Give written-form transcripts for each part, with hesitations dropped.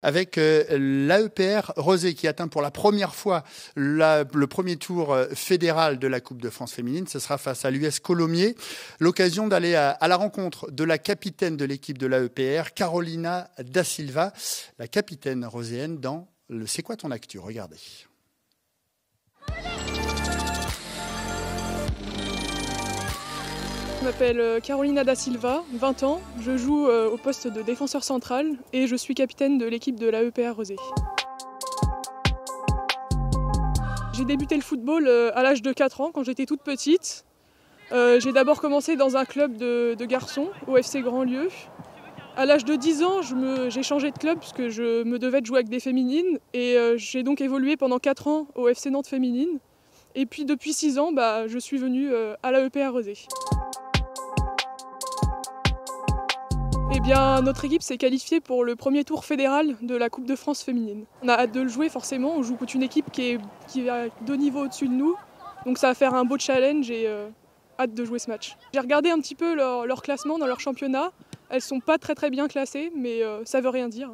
Avec l'AEPR Rezé qui atteint pour la première fois le premier tour fédéral de la Coupe de France féminine. Ce sera face à l'US Colomiers. L'occasion d'aller à la rencontre de la capitaine de l'équipe de l'AEPR, Carolina Da Silva, la capitaine roséenne dans le C'est quoi ton actu? Regardez. Je m'appelle Carolina Da Silva, 20 ans, je joue au poste de défenseur central et je suis capitaine de l'équipe de l'AEPR Rezé. J'ai débuté le football à l'âge de 4 ans quand j'étais toute petite. J'ai d'abord commencé dans un club de garçons au FC Grandlieu. À l'âge de 10 ans, j'ai changé de club parce que je me devais de jouer avec des féminines et j'ai donc évolué pendant 4 ans au FC Nantes féminine. Et puis depuis 6 ans, je suis venue à l'AEPR Rezé. Eh bien, notre équipe s'est qualifiée pour le premier tour fédéral de la Coupe de France féminine. On a hâte de le jouer forcément, on joue contre une équipe qui est 2 niveaux au-dessus de nous. Donc ça va faire un beau challenge et hâte de jouer ce match. J'ai regardé un petit peu leur classement dans leur championnat. Elles sont pas très bien classées, mais ça veut rien dire.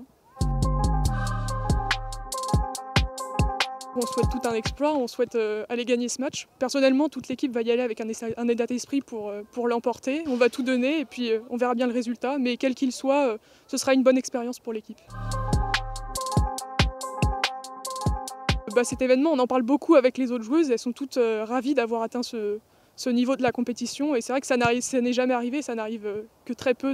On souhaite tout un exploit, on souhaite aller gagner ce match. Personnellement, toute l'équipe va y aller avec un état d'esprit pour l'emporter. On va tout donner et puis on verra bien le résultat. Mais quel qu'il soit, ce sera une bonne expérience pour l'équipe. Cet événement, on en parle beaucoup avec les autres joueuses. Elles sont toutes ravies d'avoir atteint ce niveau de la compétition. Et c'est vrai que ça n'est jamais arrivé, ça n'arrive que très peu.